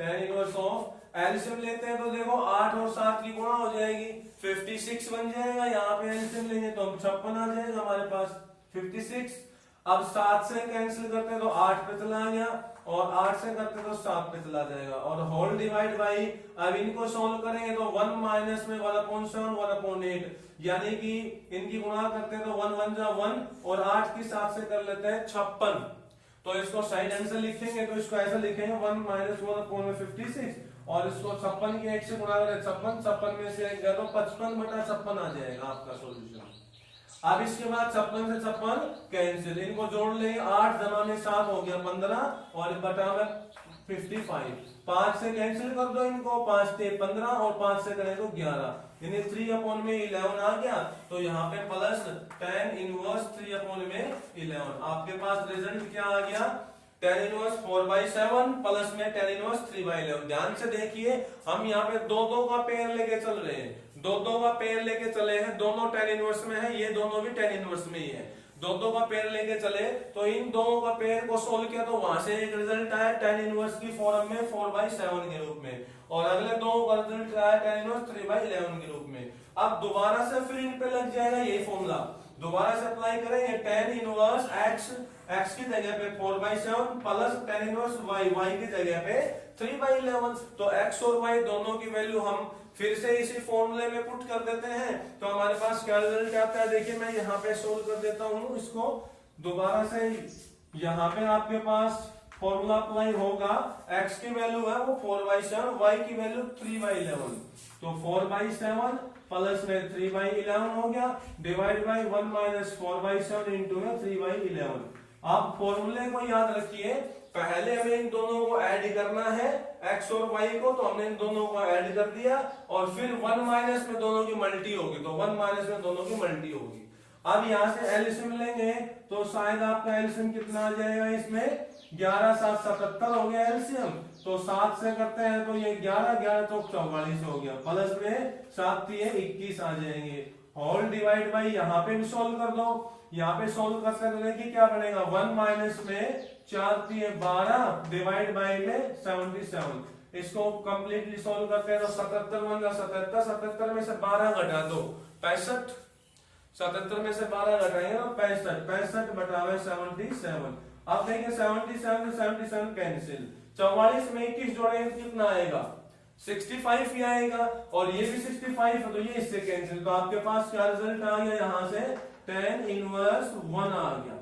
tan inverse of, LCM लेते हैं तो देखो 8 और 7 की गुणा हो जाएगी, 56 बन जाएगा। यहाँ पे एलसीएम लेंगे तो 56 आ जाएगा हमारे पास 56। अब 7 से कैंसिल करते हैं तो 8 पे चला गया और 8 से करते तो 7 पे चला जाएगा और होल डिवाइड बाई, अब इनको सोल्व करेंगे तो 1 माइनस में 1/7 1/8, यानी कि इनकी गुणा करते हैं तो 1 1 जा 1 और 8 की 7 से कर लेते हैं 56। तो इसको साइड आंसर लिखेंगे तो इसको ऐसा लिखेंगे 1 माइनस 1/56 और इसको 56 के 1 से गुणा करें 56 में से 1 गया तो 55/56 आ जाएगा आपका सॉल्यूशन। अब इसके बाद 56 से 56 कैंसिल, इनको जोड़ लेंगे, 8 जमा में 7 हो गया 15 और बटा में 55। 5 से कैंसिल कर दो इनको, 5 से 15 और 5 से करें तो 11, यानी 3/11 आ गया। तो यहाँ पे प्लस tan इनवर्स 3/11। आपके पास रिजल्ट क्या आ गया, tan इनवर्स 4/7 प्लस में tan इनवर्स 3/11। ध्यान से देखिए, हम यहाँ पे दो का पेयर लेके चल रहे हैं, दो का पेयर लेके चले हैं, दोनों tan इनवर्स में है, ये दोनों भी tan इनवर्स में ही है। दो का पेयर लेके चले तो इन दोनों का पेयर को सोल्व किया तो वहां से एक रिजल्ट आया tan इनवर्स की फॉर्म में 4/7 के रूप में, और अगले दो का रिजल्ट आया tan इनवर्स 3/11 के रूप में। अब दोबारा से फिर इन पे लग जाएगा यही फॉर्मूला, दोबारा से अप्लाई करेंगे tan इनवर्स x की जगह पे 4/7 प्लस tan इनवर्स y की जगह पे 3/11। तो x और y दोनों की वैल्यू हम फिर से इसी फॉर्मूले में पुट कर देते हैं तो हमारे पास क्या रिजल्ट आता है, देखिए मैं यहाँ पे सोल्व कर देता हूँ इसको दोबारा से। यहाँ पे आपके पास फॉर्मूला अप्लाई होगा, x की वैल्यू है वो 4/7, y की वैल्यू 3/11, तो 4/7 प्लस में 3/11 हो गया, डिवाइड बाई 1 माइनस 4/7 इंटू में 3/11। आप फॉर्मूले को याद रखिए, पहले हमें इन दोनों को ऐड करना है x और y को, तो हमने इन दोनों को ऐड कर दिया और फिर 1 माइनस में दोनों की मल्टी होगी, तो 1 माइनस में दोनों की मल्टी होगी। अब यहाँ से एलसीएम लेंगे तो शायद आपका एलसीएम कितना आ जाएगा, इसमें 11 7 77 हो गया एलसीएम, तो 7 से करते हैं तो ये 11 तो 44 हो गया, प्लस में 7 3 21 आ जाएंगे। होल डिवाइड बाई यहाँ पे भी सोल्व कर दो, यहाँ पे सोल्व करते हैं तो देखिए क्या बनेगा, 1 माइनस में 4 3 12 डिवाइड बाई में 77। इसको कंप्लीटली सोल्व करते हैं तो 77 1 का 77, 77 में से 12 घटा दो 65, 77 में से 12 घटाएंगे तो 65, 65 बटावे 77। अब देखिए 77 77 कैंसिल, 44 में 21 जोड़ेंगे कितना आएगा, 65 ही आएगा, और ये भी 65 है तो ये इससे कैंसिल। तो आपके पास क्या रिजल्ट आ गया, यहाँ से tan इनवर्स 1 आ गया।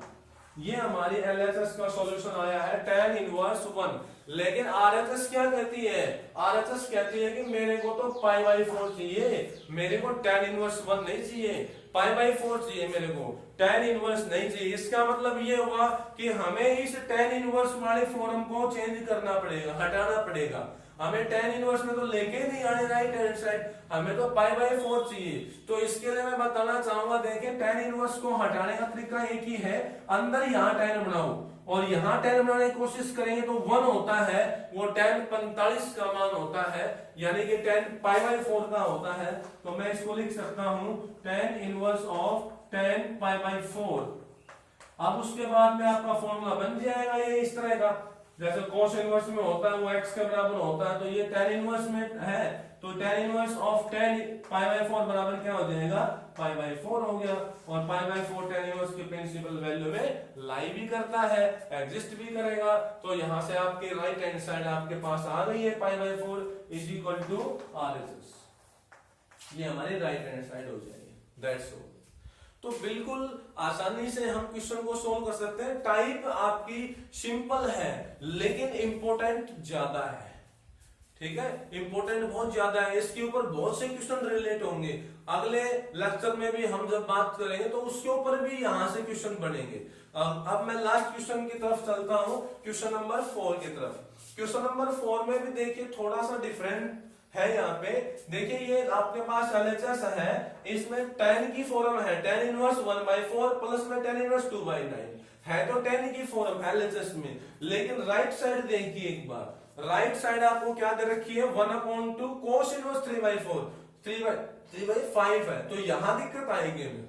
ये हमारी एलएचएस का सॉल्यूशन आया है tan इनवर्स 1। लेकिन आरएचएस क्या कहती है, आरएचएस कहती है कि मेरे को तो पाई बाई 4 चाहिए, मेरे को tan इनवर्स 1 नहीं चाहिए, पाई बाई 4 चाहिए, मेरे को tan इनवर्स नहीं चाहिए। इसका मतलब ये हुआ कि हमें इस tan इनवर्स वाले फॉर्म को चेंज करना पड़ेगा, हटाना पड़ेगा। हमें tan इनवर्स में तो लेके नहीं आने राइट हैंड साइड, हमें तो पाई बाई 4 चाहिए। तो इसके लिए मैं बताना चाहूंगा, देखें tan इनवर्स को हटाने का तरीका एक ही है, अंदर यहाँ tan बनाओ और यहाँ tan बनाने की कोशिश करेंगे तो 1 होता है, वो tan 45 का मान होता है, यानी कि tan पाई बाई 4 का होता है। तो मैं इसको लिख सकता हूं tan inverse of tan pi by 4। अब उसके बाद में आपका फॉर्मूला बन जाएगा ये इस तरह का, जैसे cos इनवर्स में होता है वो x के बराबर होता है, तो ये tan इनवर्स में है, तो tan inverse of tan pi by 4 बराबर क्या हो जाएगा, पाई बाई 4 हो गया। और पाई बाई 4 tan इनवर्स की प्रिंसिपल वैल्यू में लाई भी करता है, एग्जिस्ट भी करेगा। तो यहां से आपके राइट हैंड साइड आपके पास आ गई है pi by 4 is equal to RHS, ये हमारी राइट हैंड साइड हो जाएगी। That's all. तो बिल्कुल आसानी से हम क्वेश्चन को सोल्व कर सकते हैं। टाइप आपकी सिंपल है लेकिन इंपॉर्टेंट ज्यादा है, ठीक है, इंपॉर्टेंट बहुत ज्यादा है, इसके ऊपर बहुत से क्वेश्चन रिलेट होंगे। अगले लेक्चर में भी हम जब बात करेंगे तो उसके ऊपर भी यहां से क्वेश्चन बनेंगे। अब मैं लास्ट क्वेश्चन की तरफ चलता हूं, क्वेश्चन नंबर 4 की तरफ। क्वेश्चन नंबर 4 में भी देखिए थोड़ा सा डिफरेंट है। यहाँ पे देखिए ये आपके पास एलएचएस है, इसमें tan की फॉर्म है tan इनवर्स 1/4 प्लस में tan इनवर्स 2/9 है, तो tan की फॉर्म एलएचएस में। लेकिन राइट साइड देखिए एक बार, राइट साइड आपको क्या दे रखी है, 1/2 cos इनवर्स 3/4 3/5 है, तो यहां दिक्कत आएगी हमें।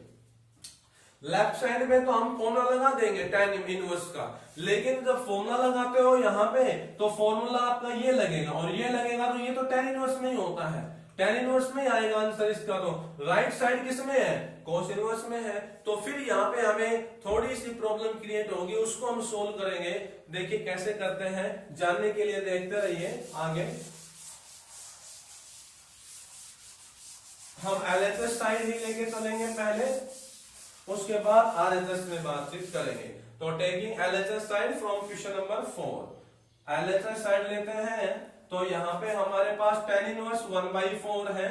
लेफ्ट साइड में तो हम फॉर्मूला लगा देंगे tan इनवर्स का, लेकिन जब फॉर्मूला लगाते हो यहाँ पे तो फॉर्मूला आपका ये लगेगा और ये लगेगा, तो ये तो tan इनवर्स में ही होता है, tan इनवर्स में ही आएगा आंसर इसका। तो राइट साइड किस में है, cos इनवर्स में है। तो फिर यहाँ पे हमें थोड़ी सी प्रॉब्लम क्रिएट होगी, उसको हम सोल्व करेंगे। देखिए कैसे करते हैं, जानने के लिए देखते रहिए आगे। हम एलएचएस साइड ही लेके चलेंगे पहले, उसके बाद आरएचएस में बातचीत करेंगे। तो taking LHS side from question number 4, LHS side लेते हैं। तो यहाँ पे हमारे पास tan इनवर्स 1/4 है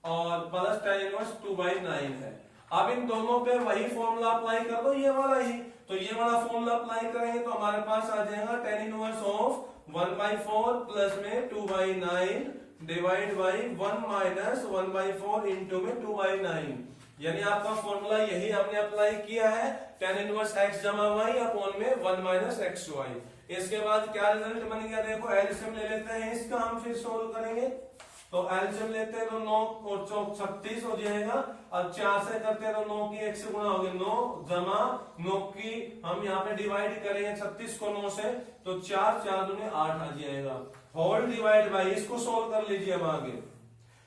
और प्लस tan इनवर्स 2/9 है। अब इन दोनों पे वही फॉर्मूला अप्लाई कर दो, ये वाला ही। तो ये वाला फॉर्मूला अप्लाई करेंगे तो हमारे पास आ जाएगा tan इनवर्स ऑफ 1/4 प्लस में 2/9 डिवाइड बाई 1 माइनस 1/4 इंटू में 2/9, यानी आपका फॉर्मूला यही हमने अप्लाई किया है, tan इनवर्स x जमा y अपॉन में 1 माइनस xy। इसके बाद क्या रिजल्ट बन गया, देखो एलसीएम ले लेते हैं इसका, हम फिर सोल्व करेंगे। तो एलसीएम लेते हैं तो 9 और 4 36 हो जाएगा। अब 4 से करते हैं तो 9 की 1 से गुणा हो गया 9 जमा 9 की हम यहाँ पे डिवाइड करेंगे 36 को 9 से, तो 4 4 दूनी 8 आ जाएगा, होल डिवाइड बाई। इसको सोल्व कर लीजिए। अब आगे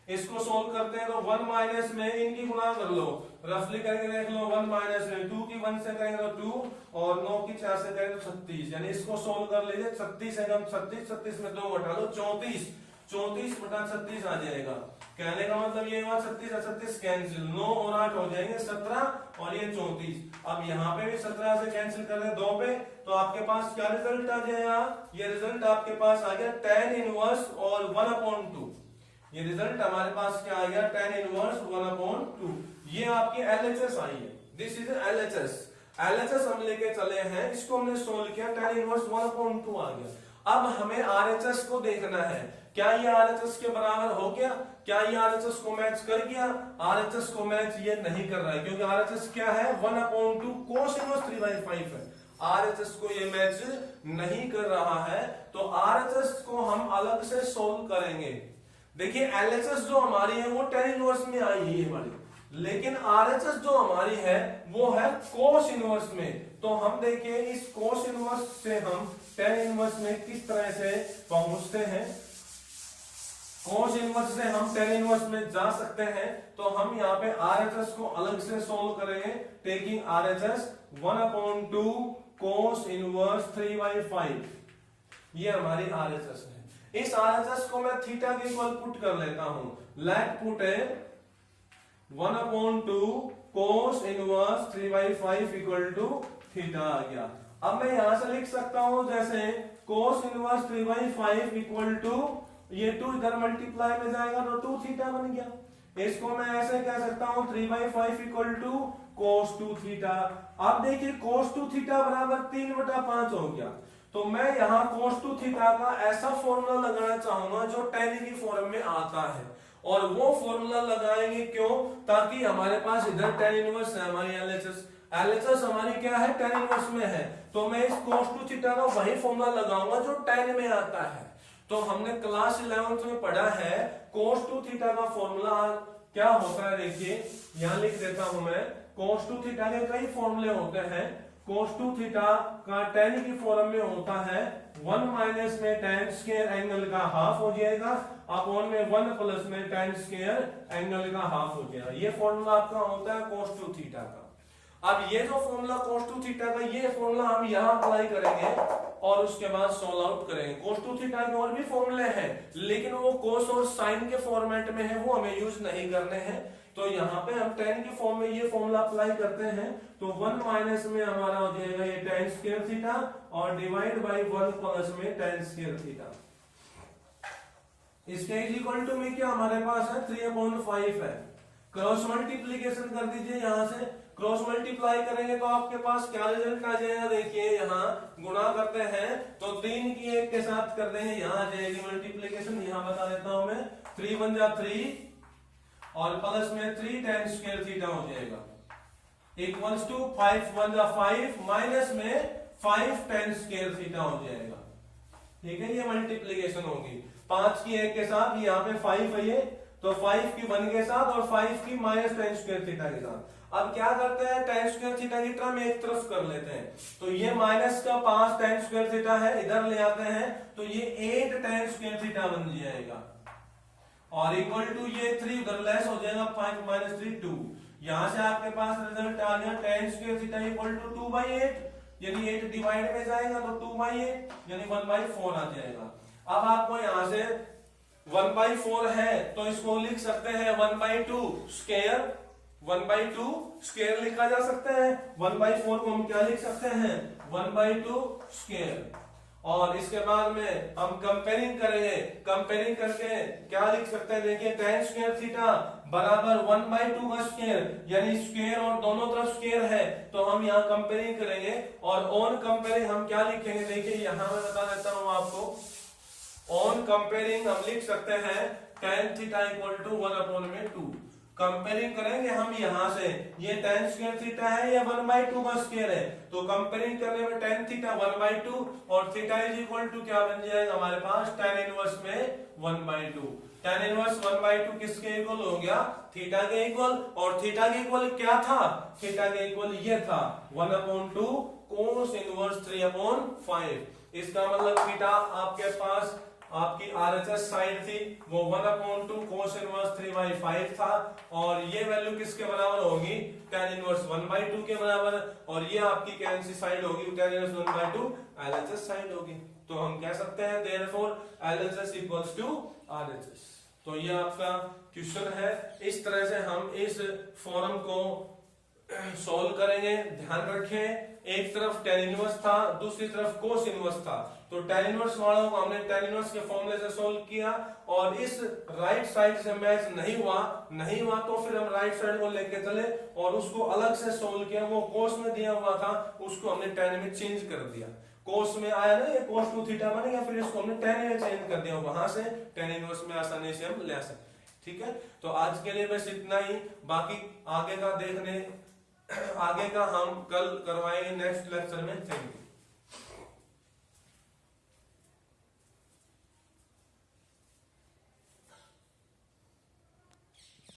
इसको सोल्व करते हैं तो 1 माइनस में इनकी गुणा कर लो, रफली करके देख लो, 1 माइनस में 2 की 1 से करेंगे तो 2 और 9 की 4 से करेंगे तो 36, यानी इसको सोल्व कर लीजिए। 36 है कम 36, 36 में 2 घटा लो 34, 34 बटा 36 आ जाएगा। कहने का मतलब ये हुआ 36 और 36 कैंसिल, 9 और 8 हो जाएंगे 17 और ये 34। अब यहाँ पे भी 17 से कैंसिल कर दे 2 पे, तो आपके पास क्या रिजल्ट आ जाएगा, ये रिजल्ट आपके पास आ गया tan इनवर्स और 1/2। ये रिजल्ट हमारे पास क्या आ गया, tan इनवर्स 1/2। ये आपकी एलएचएस आई है, दिस इज एलएचएस। एलएचएस हम लेके चले हैं, इसको हमने सोल्व किया, tan इनवर्स 1/2 आ गया। अब हमें आरएचएस को देखना है, क्या ये आरएचएस के बराबर हो गया, क्या ये आरएचएस को मैच कर गया। आरएचएस को मैच ये नहीं कर रहा है, क्योंकि आरएचएस क्या है, 1/2 cos इनवर्स 3/5 है। आरएचएस को ये मैच नहीं कर रहा है, तो आरएचएस को हम अलग से सोल्व करेंगे। देखिए एलएचएस जो हमारी है वो tan इनवर्स में आई है हमारी, लेकिन आरएचएस जो हमारी है वो है cos इनवर्स में। तो हम देखिए इस cos इनवर्स से हम tan इनवर्स में किस तरह से पहुंचते हैं। cos इनवर्स से हम tan इनवर्स में जा सकते हैं, तो हम यहाँ पे आरएचएस को अलग से सोल्व करेंगे, टेकिंग आरएचएस 1/2 cos इनवर्स 3/5, ये हमारी आरएचएस है। इस आरएचएस को मैं थीटा के इक्वल पुट कर लेता हूं, लेट पुट है 1/2 cos inverse 3/5 equal to theta आ गया। अब मैं यहां से लिख सकता हूं जैसे cos इनवर्स 3/5 इक्वल टू ये 2 इधर मल्टीप्लाई में जाएगा तो 2 थीटा बन गया। इसको मैं ऐसे कह सकता हूं 3/5 इक्वल टू cos 2 थीटा। अब देखिए cos 2 थीटा बराबर 3/5 हो गया। तो मैं यहाँ cos 2 थीटा का ऐसा फॉर्मूला लगाना चाहूंगा जो tan की फॉर्म में आता है, और वो फॉर्मूला लगाएंगे क्यों, ताकि हमारे पास इधर tan इनवर्स है हमारी LHS हमारी क्या है tan इनवर्स में है, तो मैं इस cos 2 थीटा का वही फॉर्मूला लगाऊंगा जो tan में आता है। तो हमने क्लास 11th में पढ़ा है cos 2 थीटा का फॉर्मूला क्या होता है। देखिए यहां लिख देता हूं मैं, cos 2 थीटा के कई फॉर्मूले होते हैं। cos 2 थीटा का tan की फॉर्म में होता है 1 माइनस में tan स्क्वायर एंगल का हाफ हो जाएगा, अपॉन में 1 प्लस में tan स्क्वायर एंगल का हाफ हो जाएगा। ये फॉर्मूला आपका होता है cos 2 थीटा का। अब ये जो फॉर्मूला cos 2 थीटा का, ये फॉर्मूला हम यहाँ अप्लाई करेंगे और उसके बाद सोल्व आउट करेंगे। cos 2 थीटा के और भी फॉर्मूले हैं, लेकिन वो cos और sin के फॉर्मेट में है, वो हमें यूज नहीं करने हैं। तो यहाँ पे हम tan के फॉर्म में ये फॉर्मूला अप्लाई करते हैं, तो 1 माइनस में हमारा हो जाएगा ये tan स्क्वायर थीटा और डिवाइड बाय 1 प्लस में tan स्क्वायर थीटा। इसके इज इक्वल टू में क्या हमारे पास है 3/5 है। क्रॉस मल्टीप्लीकेशन कर दीजिए, यहां से क्रॉस मल्टीप्लाई करेंगे तो आपके पास क्या रिजल्ट आ जाएगा। देखिए यहाँ गुणा करते हैं तो 3 की 1 के साथ कर देंगे, यहाँ आ जाएगी मल्टीप्लीकेशन, यहाँ बता देता हूं मैं 3 1 जा 3 और प्लस में 3 tan स्क्वायर थीटा हो जाएगा इक्वल्स टू 5 1 जा 5 माइनस में 5 tan स्क्वायर थीटा हो जाएगा। ठीक है, ये मल्टीप्लीकेशन होगी 5 की 1 के साथ, यहाँ पे 5 है ये, तो 5 की 1 के साथ और 5 की माइनस tan स्क्वायर थीटा के साथ। अब क्या करते हैं, tan स्क्वायर थीटा की टर्म एक तरफ कर लेते हैं, तो ये माइनस का 5 tan स्क्वायर थीटा है, इधर ले आते हैं तो ये 8 tan स्क्वायर थीटा बन जाएगा और इक्वल टू ये 3 उधर लेस हो जाएगा 5 माइनस 3 2। यहां से आपके पास रिजल्ट आ गया tan square theta equal to 2/8, यानी 8 डिवाइड में जाएगा तो 2/8 यानी 1/4 आ जाएगा। अब आपको यहां से 1/4 है तो इसको लिख सकते हैं 1/2 स्क्वायर, 1/2 स्क्वायर लिखा जा सकता है। 1/4 को हम क्या लिख सकते हैं 1/2 स्क्वायर। और इसके बाद में हम कंपेयरिंग करेंगे, कंपेयरिंग करके क्या लिख सकते हैं, देखिए tan स्क्वायर थीटा बराबर 1/2 का स्क्वायर, यानी स्क्वायर और दोनों तरफ स्क्वायर है, तो हम यहाँ कंपेयरिंग करेंगे और ऑन कंपेयरिंग हम क्या लिखेंगे, देखिए यहाँ मैं बता देता हूँ आपको। ऑन कंपेयरिंग हम लिख सकते हैं tan theta equal to 1/2। Comparing करेंगे हम यहाँ से, ये tan स्क्वायर थीटा है, ये 1/2 का स्क्वायर है, तो कंपेयरिंग करने में tan थीटा 1/2 और थीटा इज इक्वल टू क्या बन जाएगा हमारे पास tan इनवर्स में 1/2। tan इनवर्स 1/2 किसके इक्वल हो गया, थीटा के इक्वल। और थीटा के इक्वल क्या था, थीटा के इक्वल ये था 1/2 cos इनवर्स 3/5। इसका मतलब थीटा आपके पास आपकी RHS साइड थी वो 1/2 cos इनवर्स 3/5 था, और ये वैल्यू किसके बराबर होगी tan इनवर्स 1/2 के बराबर, और ये आपकी कैंसी साइड होगी tan इनवर्स 1/2 LHS साइड होगी। तो हम कह सकते हैं therefore LHS equals to RHS। तो ये आपका क्वेश्चन है, इस तरह से हम इस फॉर्म को सॉल्व करेंगे। ध्यान रखें एक तरफ tan इनवर्स था, दूसरी तरफ cos इनवर्स था, तो tan इनवर्स वालों को हमने tan इनवर्स के फॉर्मूले से सॉल्व किया, और इस राइट साइड से मैच नहीं हुआ तो फिर हम राइट साइड को लेके चले और उसको अलग से सॉल्व किया। वो cos में दिया हुआ था, उसको हमने tan में चेंज कर दिया। cos में आया ना, ये cos 2 थीटा बनेगा, फिर इसको हमने tan में चेंज कर दिया, वहां से tan इनवर्स में आसानी से हम ले सकते। ठीक है, तो आज के लिए बस इतना ही, बाकी आगे का हम कल करवाएंगे नेक्स्ट लेक्चर में। Thank you.